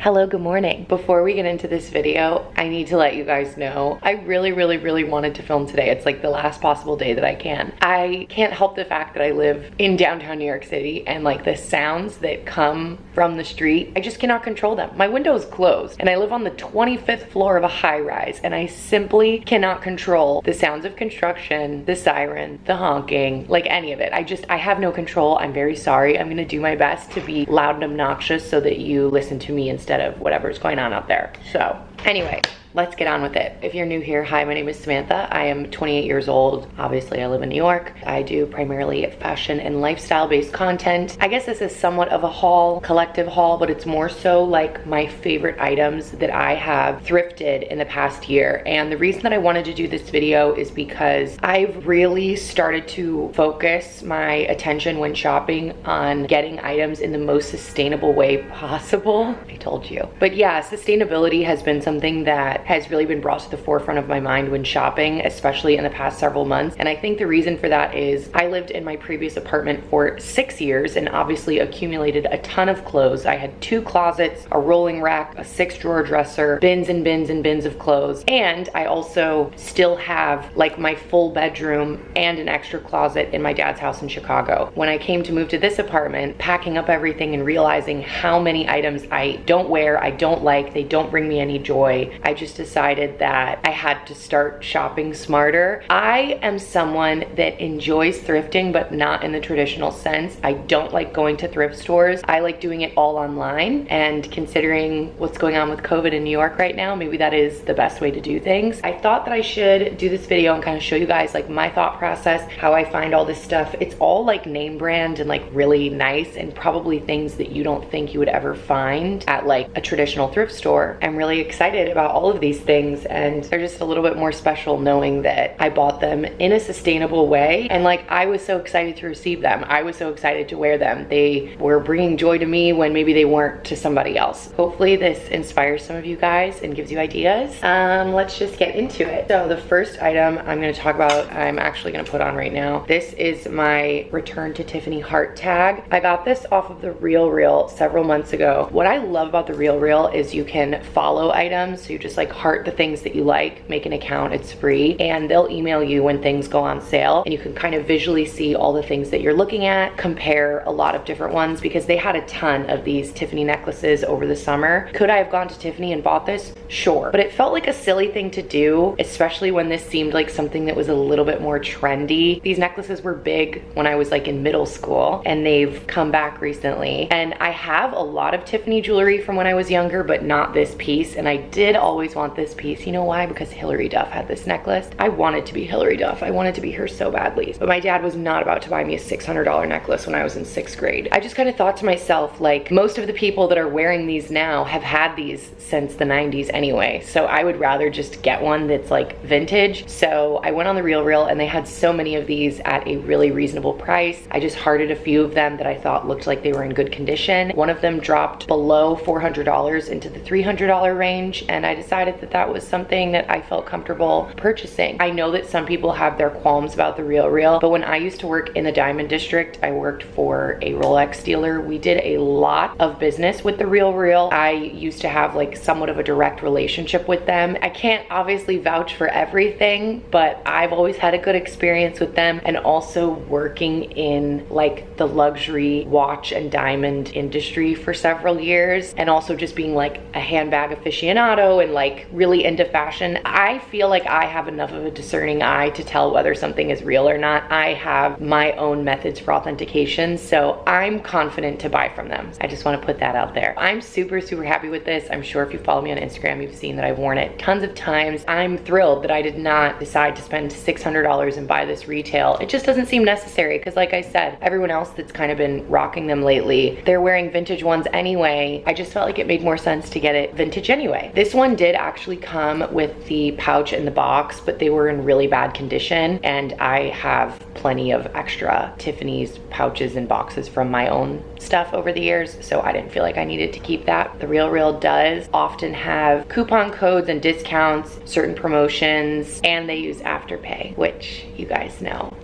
Hello, good morning. Before we get into this video, I need to let you guys know I really wanted to film today. It's like the last possible day that I can. I can't help the fact that I live in downtown New York City and like the sounds that come from the street, I just cannot control them. My window is closed and I live on the 25th floor of a high rise and I simply cannot control the sounds of construction, the siren, the honking, like any of it. I have no control. I'm very sorry. I'm gonna do my best to be loud and obnoxious so that you listen to me instead of whatever's going on out there. So anyway, let's get on with it. If you're new here, hi, my name is Samantha. I am 28 years old. Obviously, I live in New York. I do primarily fashion and lifestyle-based content. I guess this is somewhat of a haul, collective haul, but it's more so like my favorite items that I have thrifted in the past year. And the reason that I wanted to do this video is because I've really started to focus my attention when shopping on getting items in the most sustainable way possible. I told you. But yeah, sustainability has been something that has really been brought to the forefront of my mind when shopping, especially in the past several months. And I think the reason for that is I lived in my previous apartment for 6 years and obviously accumulated a ton of clothes. I had 2 closets, a rolling rack, a 6-drawer dresser, bins and bins and bins of clothes. And I also still have like my full bedroom and an extra closet in my dad's house in Chicago. When I came to move to this apartment, packing up everything and realizing how many items I don't wear, I don't like, they don't bring me any joy, I just decided that I had to start shopping smarter. I am someone that enjoys thrifting, but not in the traditional sense. I don't like going to thrift stores. I like doing it all online, and considering what's going on with COVID in New York right now, maybe that is the best way to do things. I thought that I should do this video and kind of show you guys like my thought process, how I find all this stuff. It's all like name brand and like really nice and probably things that you don't think you would ever find at like a traditional thrift store. I'm really excited about all of these things, and they're just a little bit more special knowing that I bought them in a sustainable way, and like I was so excited to receive them. I was so excited to wear them. They were bringing joy to me when maybe they weren't to somebody else. Hopefully this inspires some of you guys and gives you ideas. Let's just get into it. So the first item I'm going to talk about, I'm actually going to put on right now. This is my Return to Tiffany heart tag. I got this off of the Real several months ago. What I love about the Real is you can follow items. So you just like heart the things that you like, make an account, it's free, and they'll email you when things go on sale, and you can kind of visually see all the things that you're looking at, compare a lot of different ones, because they had a ton of these Tiffany necklaces over the summer. Could I have gone to Tiffany and bought this? Sure, but it felt like a silly thing to do, especially when this seemed like something that was a little bit more trendy. These necklaces were big when I was like in middle school, and they've come back recently, and I have a lot of Tiffany jewelry from when I was younger, but not this piece, and I did always want this piece. You know why? Because Hilary Duff had this necklace. I wanted to be Hilary Duff. I wanted to be her so badly. But my dad was not about to buy me a $600 necklace when I was in 6th grade. I just kind of thought to myself, like, most of the people that are wearing these now have had these since the 90s anyway. So I would rather just get one that's like vintage. So I went on the Real and they had so many of these at a really reasonable price. I just hearted a few of them that I thought looked like they were in good condition. One of them dropped below $400 into the $300 range, and I decided that that was something that I felt comfortable purchasing. I know that some people have their qualms about the Real, but when I used to work in the Diamond District, I worked for a Rolex dealer. We did a lot of business with the Real. I used to have like somewhat of a direct relationship with them. I can't obviously vouch for everything, but I've always had a good experience with them, and also working in like the luxury watch and diamond industry for several years, and also just being like a handbag aficionado and like really into fashion. I feel like I have enough of a discerning eye to tell whether something is real or not. I have my own methods for authentication, so I'm confident to buy from them. I just want to put that out there. I'm super happy with this. I'm sure if you follow me on Instagram, you've seen that I've worn it tons of times. I'm thrilled that I did not decide to spend $600 and buy this retail. It just doesn't seem necessary, because like I said, everyone else that's kind of been rocking them lately, they're wearing vintage ones anyway. I just felt like it made more sense to get it vintage anyway. This one did actually come with the pouch and the box, but they were in really bad condition, and I have plenty of extra Tiffany's pouches and boxes from my own stuff over the years, so I didn't feel like I needed to keep that. The Real does often have coupon codes and discounts, certain promotions, and they use Afterpay, which you guys know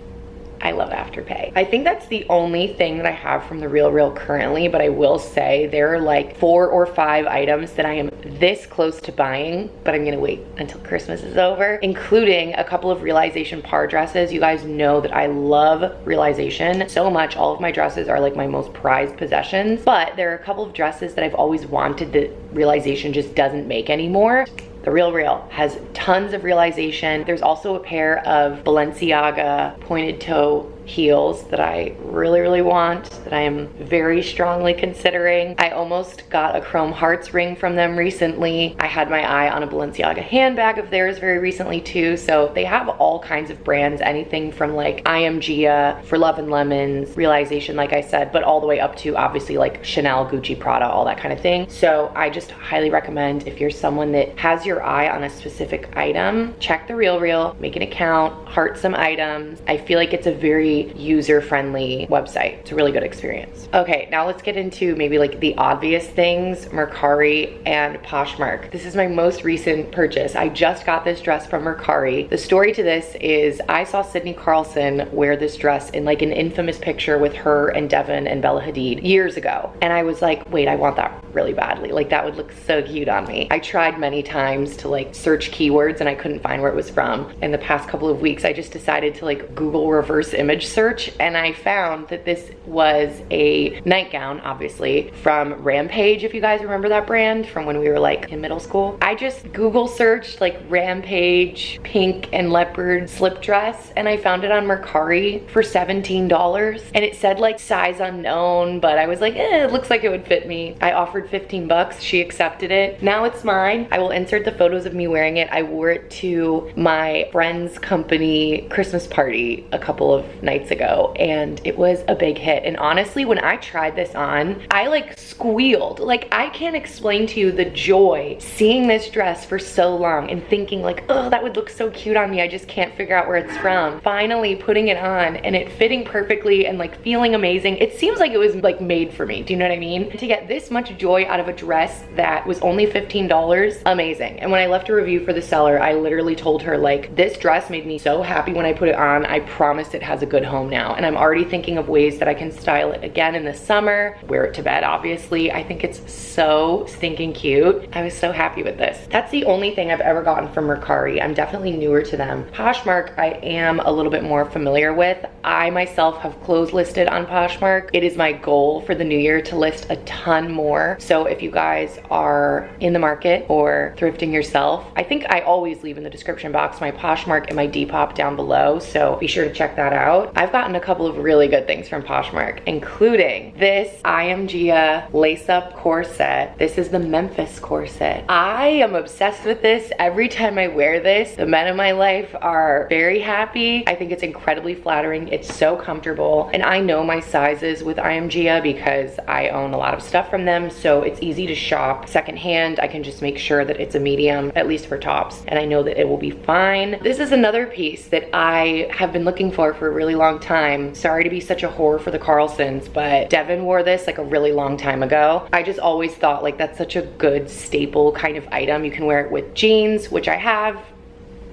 I love Afterpay. I think that's the only thing that I have from The RealReal currently, but I will say there are like 4 or 5 items that I am this close to buying, but I'm gonna wait until Christmas is over, including a couple of Realization par dresses. You guys know that I love Realization so much. All of my dresses are like my most prized possessions, but there are a couple of dresses that I've always wanted that Realization just doesn't make anymore. The RealReal has tons of Realization. There's also a pair of Balenciaga pointed toe heels that I really want, that I am very strongly considering. I almost got a chrome hearts ring from them recently. I had my eye on a Balenciaga handbag of theirs very recently too. So they have all kinds of brands, anything from like I Am Gia, For Love and Lemons, Realization, like I said, but all the way up to obviously like Chanel, Gucci, Prada, all that kind of thing. So I just highly recommend, if you're someone that has your eye on a specific item, check The RealReal, make an account, heart some items. I feel like it's a very user-friendly website. It's a really good experience. Okay, now let's get into maybe like the obvious things, Mercari and Poshmark. This is my most recent purchase. I just got this dress from Mercari. The story to this is I saw Sydney Carlson wear this dress in like an infamous picture with her and Devin and Bella Hadid years ago. And I was like, wait, I want that really badly. Like that would look so cute on me. I tried many times to like search keywords and I couldn't find where it was from. In the past couple of weeks, I just decided to like Google reverse image search, and I found that this was a nightgown, obviously, from Rampage, if you guys remember that brand from when we were like in middle school. I just Google searched like Rampage pink and leopard slip dress, and I found it on Mercari for $17, and it said like size unknown, but I was like, it looks like it would fit me. I offered 15 bucks, she accepted it. Now it's mine. I will insert the photos of me wearing it. I wore it to my friend's company Christmas party a couple of nights ago, and it was a big hit. And honestly, when I tried this on, I like squealed. Like I can't explain to you the joy seeing this dress for so long and thinking like, oh, that would look so cute on me. I just can't figure out where it's from. Finally putting it on and it fitting perfectly and like feeling amazing. It seems like it was like made for me. Do you know what I mean? And to get this much joy out of a dress that was only $15, amazing. And when I left a review for the seller, I literally told her like, this dress made me so happy when I put it on. I promise it has a good home now. And I'm already thinking of ways that I can style it again in the summer, wear it to bed, obviously. I think it's so stinking cute. I was so happy with this. That's the only thing I've ever gotten from Mercari. I'm definitely newer to them. Poshmark, I am a little bit more familiar with. I myself have clothes listed on Poshmark. It is my goal for the new year to list a ton more. So if you guys are in the market or thrifting yourself, I think I always leave in the description box my Poshmark and my Depop down below, so be sure to check that out. I've gotten a couple of really good things from Poshmark, including this I Am Gia lace-up corset. This is the Memphis corset. I am obsessed with this. Every time I wear this, the men in my life are very happy. I think it's incredibly flattering. It's so comfortable, and I know my sizes with I Am Gia because I own a lot of stuff from them, so it's easy to shop secondhand. I can just make sure that it's a medium, at least for tops, and I know that it will be fine. This is another piece that I have been looking for a really long time. Sorry to be such a whore for the Carlsons, but Devin wore this like a really long time ago. I just always thought like that's such a good staple kind of item. You can wear it with jeans, which I have,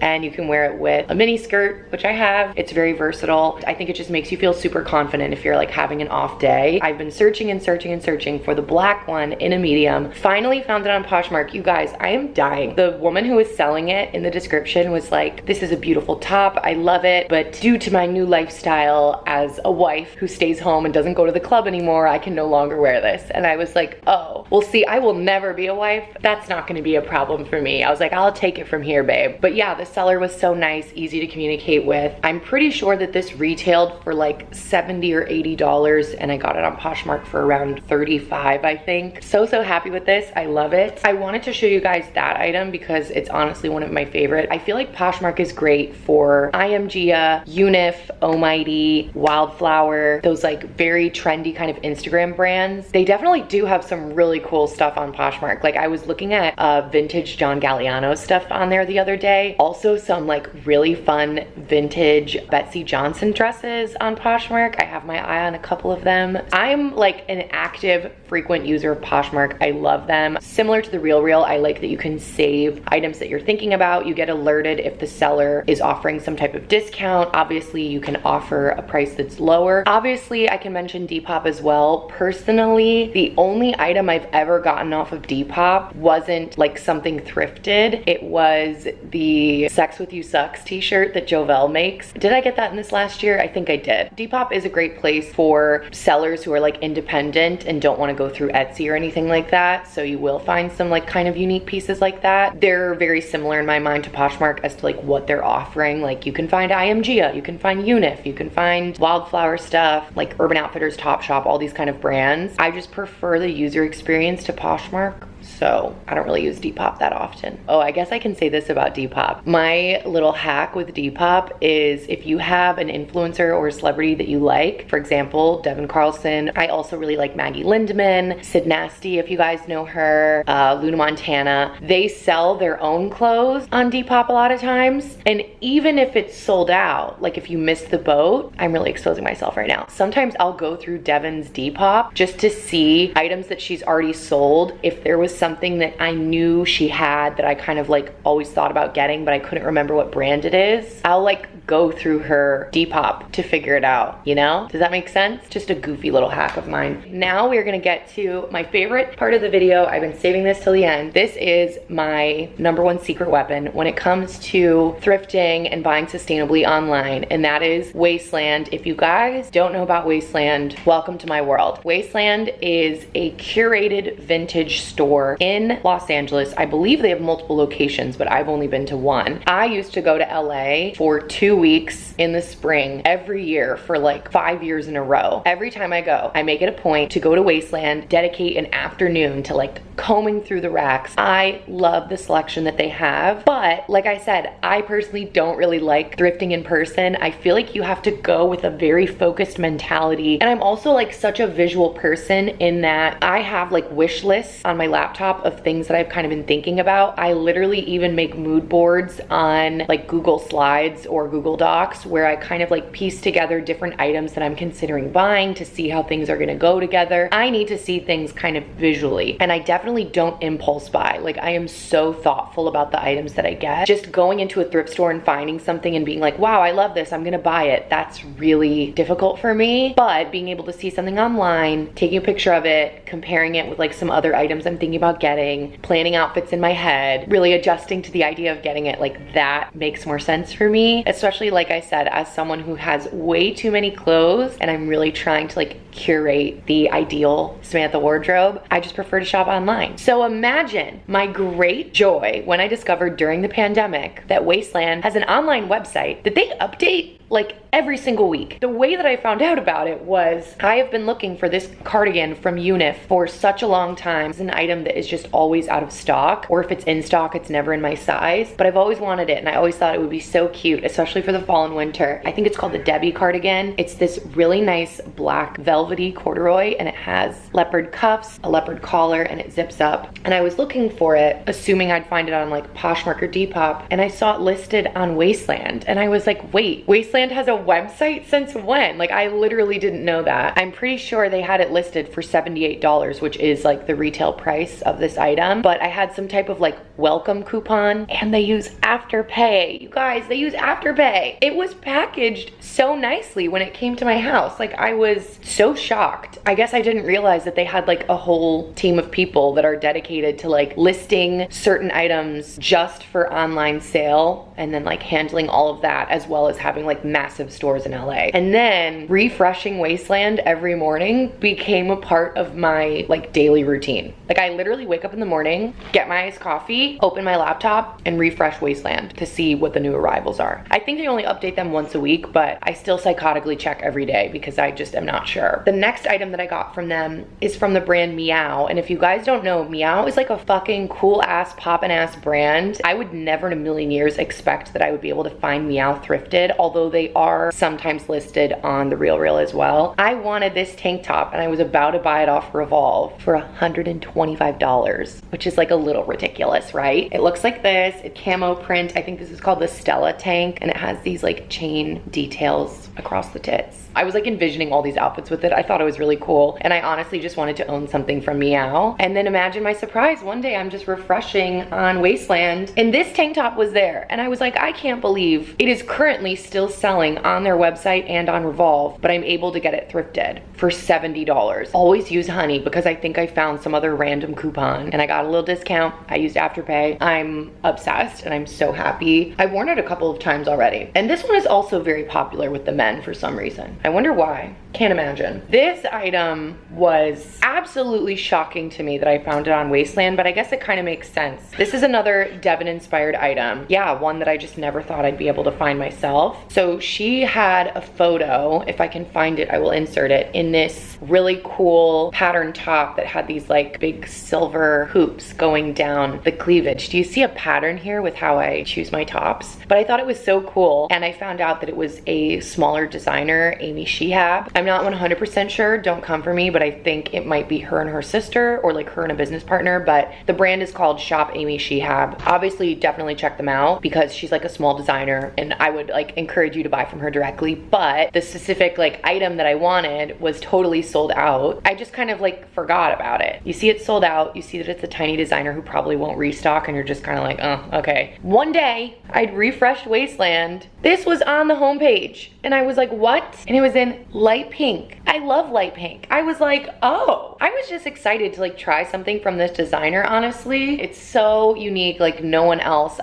and you can wear it with a mini skirt, which I have. It's very versatile. I think it just makes you feel super confident if you're like having an off day. I've been searching and searching and searching for the black one in a medium. Finally found it on Poshmark. You guys, I am dying. The woman who was selling it in the description was like, this is a beautiful top, I love it, but due to my new lifestyle as a wife who stays home and doesn't go to the club anymore, I can no longer wear this. And I was like, oh, well see, I will never be a wife. That's not gonna be a problem for me. I was like, I'll take it from here, babe. But yeah, this seller was so nice, easy to communicate with. I'm pretty sure that this retailed for like $70 or $80, and I got it on Poshmark for around $35, I think. So happy with this. I love it. I wanted to show you guys that item because it's honestly one of my favorite. I feel like Poshmark is great for I Am Gia, Unif, Almighty, Wildflower, those like very trendy kind of Instagram brands. They definitely do have some really cool stuff on Poshmark. Like I was looking at vintage John Galliano stuff on there the other day. Also also some like really fun vintage Betsy Johnson dresses on Poshmark. I have my eye on a couple of them. I'm like an active, frequent user of Poshmark. I love them. Similar to the RealReal, I like that you can save items that you're thinking about. You get alerted if the seller is offering some type of discount. Obviously, you can offer a price that's lower. Obviously, I can mention Depop as well. Personally, the only item I've ever gotten off of Depop wasn't like something thrifted. It was the Sex With You Sucks t-shirt that Jovel makes. Did I get that in this last year? I think I did. Depop is a great place for sellers who are like independent and don't want to go through Etsy or anything like that. So you will find some like kind of unique pieces like that. They're very similar in my mind to Poshmark as to like what they're offering. Like you can find IMGA, you can find Unif, you can find Wildflower stuff, like Urban Outfitters, Topshop, all these kind of brands. I just prefer the user experience to Poshmark. So I don't really use Depop that often. Oh, I guess I can say this about Depop. My little hack with Depop is if you have an influencer or a celebrity that you like, for example, Devin Carlson. I also really like Maggie Lindemann, Sid Nasty, if you guys know her, Luna Montana. They sell their own clothes on Depop a lot of times. And even if it's sold out, like if you miss the boat, I'm really exposing myself right now. Sometimes I'll go through Devin's Depop just to see items that she's already sold. If there was something that I knew she had that I kind of like always thought about getting, but I couldn't remember what brand it is, I'll like go through her Depop to figure it out, you know? Does that make sense? Just a goofy little hack of mine. Now we're gonna get to my favorite part of the video. I've been saving this till the end. This is my #1 secret weapon when it comes to thrifting and buying sustainably online, and that is Wasteland. If you guys don't know about Wasteland, welcome to my world. Wasteland is a curated vintage store in Los Angeles. I believe they have multiple locations, but I've only been to one. I used to go to LA for 2 weeks in the spring every year for like 5 years in a row. Every time I go, I make it a point to go to Wasteland, dedicate an afternoon to like combing through the racks. I love the selection that they have, but like I said, I personally don't really like thrifting in person. I feel like you have to go with a very focused mentality. And I'm also like such a visual person in that I have like wish lists on my laptop of things that I've kind of been thinking about. I literally even make mood boards on like Google Slides or Google Docs where I kind of like piece together different items that I'm considering buying to see how things are gonna go together. I need to see things kind of visually, and I definitely don't impulse buy. Like I am so thoughtful about the items that I get. Just going into a thrift store and finding something and being like, wow, I love this, I'm gonna buy it, that's really difficult for me. But being able to see something online, taking a picture of it, comparing it with like some other items I'm thinking about getting, planning outfits in my head, really adjusting to the idea of getting it, like that makes more sense for me. Especially like I said, as someone who has way too many clothes and I'm really trying to like curate the ideal Samantha wardrobe, I just prefer to shop online. So imagine my great joy when I discovered during the pandemic that Wasteland has an online website that they update like every single week. The way that I found out about it was I have been looking for this cardigan from Unif for such a long time. It's an item that is just always out of stock, or if it's in stock, it's never in my size, but I've always wanted it and I always thought it would be so cute, especially for the fall and winter. I think it's called the Debbie cardigan. It's this really nice black velvety corduroy and it has leopard cuffs, a leopard collar, and it zips up. And I was looking for it, assuming I'd find it on like Poshmark or Depop, and I saw it listed on Wasteland and I was like, wait, Wasteland has a website since when? Like I literally didn't know that. I'm pretty sure they had it listed for $78, which is like the retail price of this item, but I had some type of like welcome coupon and they use Afterpay. You guys, they use Afterpay. It was packaged so nicely when it came to my house. Like I was so shocked. I guess I didn't realize that they had like a whole team of people that are dedicated to like listing certain items just for online sale and then like handling all of that, as well as having like massive stores in LA. And then refreshing Wasteland every morning became a part of my like daily routine. Like I literally wake up in the morning, get my iced coffee, open my laptop, and refresh Wasteland to see what the new arrivals are. I think they only update them once a week, but I still psychotically check every day because I just am not sure. The next item that I got from them is from the brand Meow. And if you guys don't know, Meow is like a fucking cool ass, poppin' ass brand. I would never in a million years expect that I would be able to find Meow thrifted, although they are sometimes listed on The RealReal as well. I wanted this tank top and I was about to buy it off Revolve for $125, which is like a little ridiculous, right? It looks like this, it's camo print. I think this is called the Stella tank, and it has these like chain details across the tits. I was like envisioning all these outfits with it. I thought it was really cool, and I honestly just wanted to own something from Meow. And then imagine my surprise, one day I'm just refreshing on Wasteland and this tank top was there, and I was like, I can't believe it is currently still selling on their website and on Revolve, but I'm able to get it thrifted for $70. Always use Honey, because I think I found some other random coupon and I got a little discount. I used Afterpay. I'm obsessed and I'm so happy. I've worn it a couple of times already, and this one is also very popular with the men for some reason. I wonder why. Can't imagine. This item was absolutely shocking to me that I found it on Wasteland, but I guess it kind of makes sense. This is another Devin inspired item. Yeah, one that I just never thought I'd be able to find myself. So she had a photo, if I can find it, I will insert it, in this really cool pattern top that had these like big silver hoops going down the cleavage. Do you see a pattern here with how I choose my tops? But I thought it was so cool, and I found out that it was a smaller designer, Amy Shehab. I'm not 100% sure, don't come for me, but I think it might be her and her sister, or like her and a business partner, but the brand is called Shop Amy Shehab. Obviously, definitely check them out because she's like a small designer, and I would like encourage you to buy from her directly, but the specific like item that I wanted was totally sold out. I just kind of like forgot about it. You see it's sold out, you see that it's a tiny designer who probably won't restock, and you're just kind of like, oh, okay. One day, I'd refreshed Wasteland. This was on the homepage, and I was like, what? And it was in light pink. I love light pink. I was like, oh. I was just excited to like try something from this designer, honestly. It's so unique, like no one else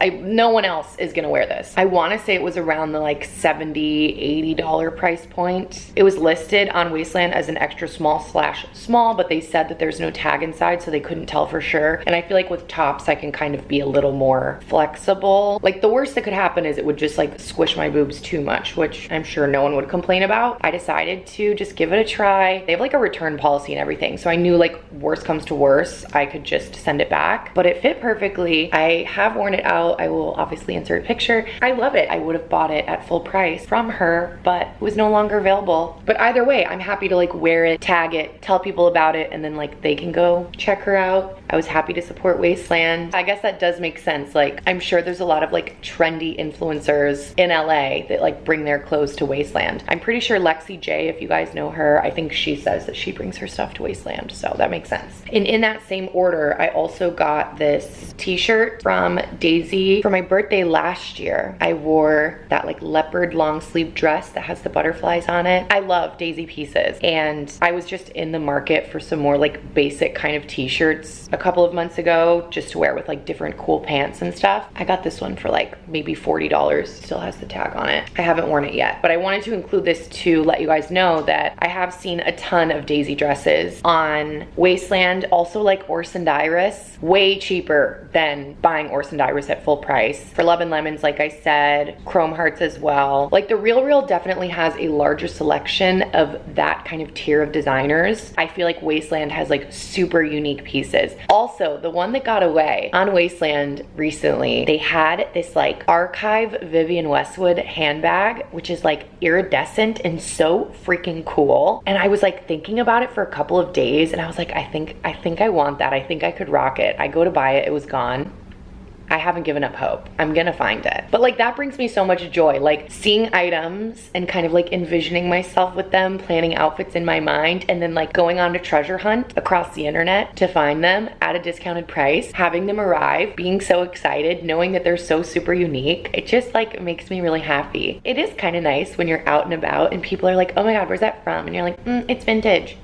is gonna wear this. I wanna say it was around the like $70, $80 price point. It was listed on Wasteland as an extra small, but they said that there's no tag inside, so they couldn't tell for sure. And I feel like with tops, I can kind of be a little more flexible. Like the worst that could happen is it would just like squish my boobs too much, which I'm sure no one would complain about. I decided to just give it a try. They have like a return policy and everything, so I knew like worst comes to worst, I could just send it back, but it fit perfectly. I have worn it out. I will obviously insert a picture. I love it. I would have bought it at full price from her, but it was no longer available. But either way, I'm happy to like wear it, tag it, tell people about it, and then like they can go check her out. I was happy to support Wasteland. I guess that does make sense. Like I'm sure there's a lot of like trendy influencers in LA that like bring their clothes to Wasteland. I'm pretty sure Lexi J, if you guys know her, I think she says that she brings her stuff to Wasteland, so that makes sense. And in that same order, I also got this t-shirt from Daisy for my birthday last year. I wore that like leopard long sleeve dress that has the butterflies on it. I love Daisy pieces, and I was just in the market for some more like basic kind of t-shirts a couple of months ago, just to wear with like different cool pants and stuff. I got this one for like maybe $40, still has the tag on it. I haven't worn it yet, but I wanted to include this to let you guys know that I have seen a ton of Daisy dresses on Wasteland, also like Orson Iris, way cheaper than buying Orson Iris at full price. For Love and Lemons, like I said, Chrome Hearts as well. Like the RealReal definitely has a larger selection of that kind of tier of designers. I feel like Wasteland has like super unique pieces. Also, the one that got away on Wasteland recently, they had this like archive Vivienne Westwood handbag, which is like iridescent and so freaking cool. And I was like thinking about it for a couple of days, and I was like, I think I want that. I think I could rock it. I go to buy it, it was gone. I haven't given up hope. I'm gonna find it. But like that brings me so much joy, like seeing items and kind of like envisioning myself with them, planning outfits in my mind, and then like going on a treasure hunt across the internet to find them at a discounted price, having them arrive, being so excited, knowing that they're so super unique. It just like makes me really happy. It is kind of nice when you're out and about and people are like, oh my God, where's that from? And you're like, it's vintage.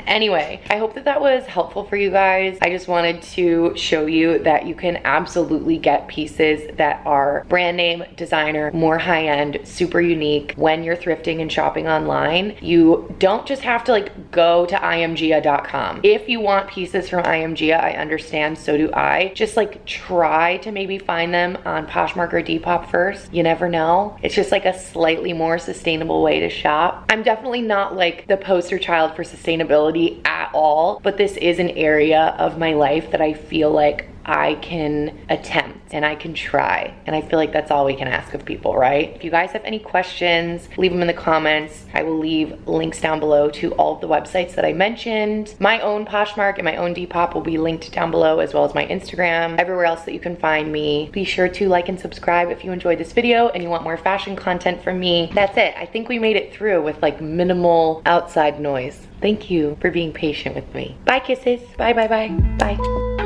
Anyway, I hope that that was helpful for you guys. I just wanted to show you that you can absolutely get pieces that are brand name, designer, more high-end, super unique when you're thrifting and shopping online. You don't just have to like go to imgia.com. If you want pieces from IMGA, I understand, so do I. Just like try to maybe find them on Poshmark or Depop first. You never know. It's just like a slightly more sustainable way to shop. I'm definitely not like the poster child for sustainability at all, but this is an area of my life that I feel like I can attempt. and I can try. And I feel like that's all we can ask of people, right? If you guys have any questions, leave them in the comments. I will leave links down below to all of the websites that I mentioned. My own Poshmark and my own Depop will be linked down below, as well as my Instagram, everywhere else that you can find me. Be sure to like and subscribe if you enjoyed this video and you want more fashion content from me. That's it. I think we made it through with like minimal outside noise. Thank you for being patient with me. Bye kisses. Bye, bye, bye. Bye.